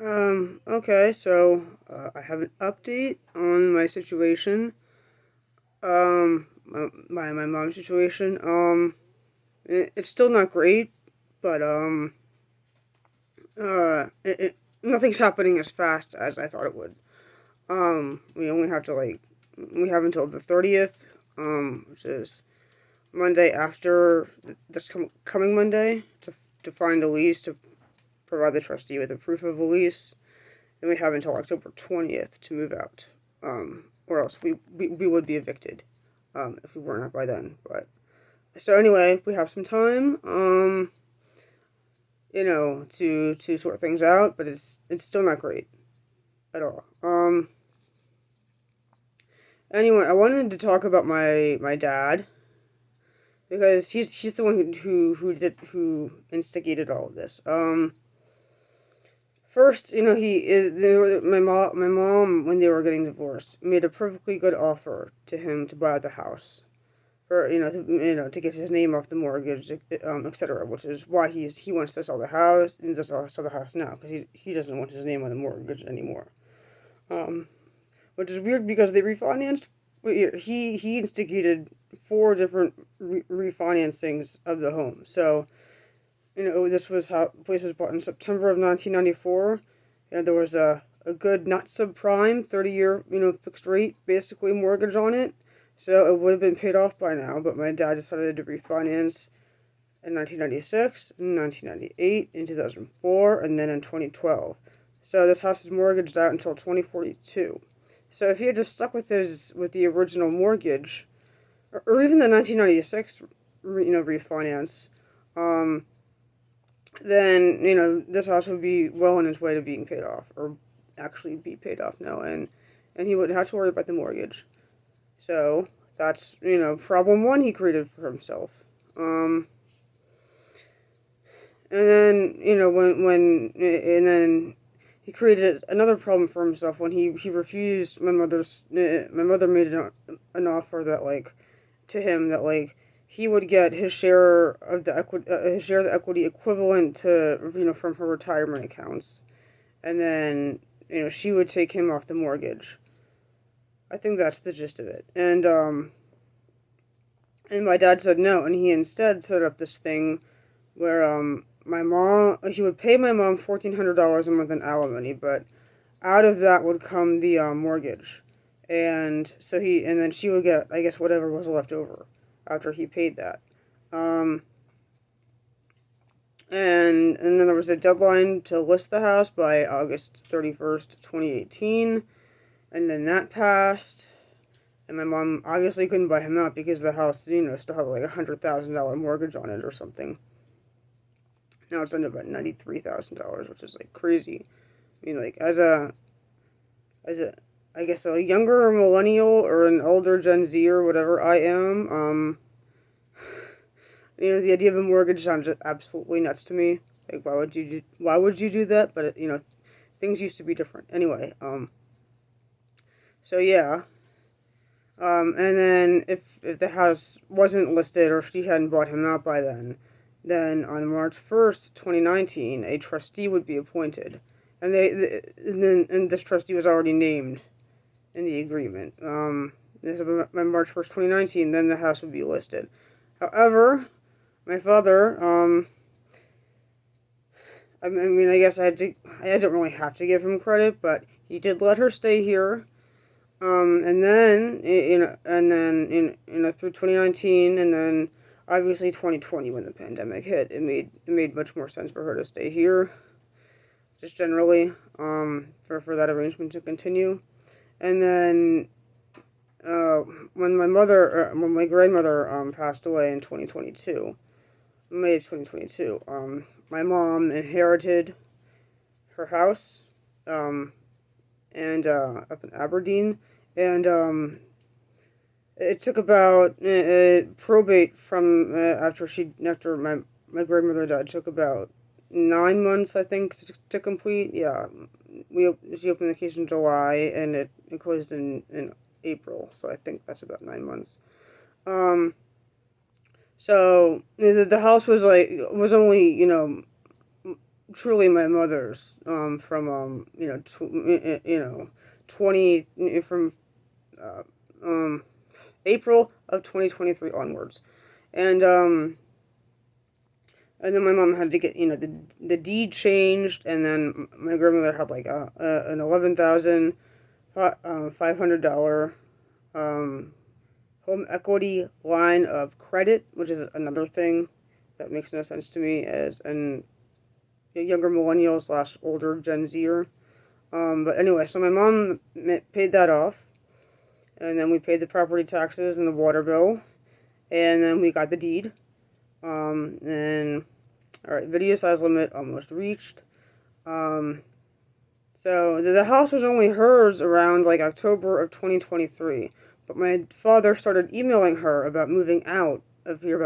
Okay, so I have an update on my situation. My mom's situation. It's still not great, but nothing's happening as fast as I thought it would. We only have to we have until the 30th, which is Monday after coming Monday to find a lease to provide the trustee with a proof of a lease. Then we have until October 20th to move out, or else we would be evicted if we weren't out by then. But so anyway, we have some time, to sort things out, but it's still not great at all. Anyway, I wanted to talk about my dad because he's the one who instigated all of this. First, my mom when they were getting divorced made a perfectly good offer to him to buy the house for to get his name off the mortgage, etc. Which is why he wants to sell the house and does sell the house now because he doesn't want his name on the mortgage anymore. Um, which is weird because they refinanced. He instigated four different refinancings of the home. So this was how the place was bought in September of 1994. And there was a good, not subprime, 30-year, fixed rate, basically mortgage on it. So it would have been paid off by now, but my dad decided to refinance in 1996, in 1998, in 2004, and then in 2012. So this house is mortgaged out until 2042. So if he had just stuck with the original mortgage, or even the 1996, refinance, um, then this house would be well on its way to being paid off, or actually be paid off now, and he wouldn't have to worry about the mortgage. So that's problem one he created for himself. And then and then he created another problem for himself when he refused my mother made an offer that to him that he would get his share of the equity equivalent to from her retirement accounts, and then she would take him off the mortgage. I think that's the gist of it. And my dad said no, and he instead set up this thing where he would pay my mom $1,400 a month in alimony, but out of that would come the mortgage, and then she would get, I guess, whatever was left over after he paid that. Um, and then there was a deadline to list the house by August 31st, 2018, and then that passed. And my mom obviously couldn't buy him out because the house, still had like $100,000 mortgage on it or something. Now it's under about $93,000, which is like crazy. I mean, like as a I guess a younger millennial or an older Gen Z or whatever I am, the idea of a mortgage sounds just absolutely nuts to me. Like, why would you do that? But things used to be different. Anyway, so yeah. And then if the house wasn't listed or if she hadn't bought him out by then on March 1st, 2019, a trustee would be appointed, and this trustee was already named in the agreement. This by March 1st, 2019, then the house would be listed. However, my father, I guess I didn't really have to give him credit, but he did let her stay here. And then, through 2019, and then obviously 2020 when the pandemic hit, it made much more sense for her to stay here, just generally, for that arrangement to continue. And then, when my grandmother, passed away in 2022, May of 2022, my mom inherited her house, um, and, up in Aberdeen, and, it took about probate from after my grandmother died took about 9 months, I think, to complete. Yeah, she opened the case in July and it closed in April, so I think that's about 9 months. Um, so the house was only truly my mother's, from, 20, from, uh, um, April of 2023 onwards. And, and then my mom had to get, the deed changed, and then my grandmother had like an $11,500 home equity line of credit, which is another thing that makes no sense to me as an a younger millennial slash older Gen Zer. But anyway, so my mom paid that off, and then we paid the property taxes and the water bill, and then we got the deed. And all right, video size limit almost reached. Um, so the house was only hers around like October of 2023, but my father started emailing her about moving out of here about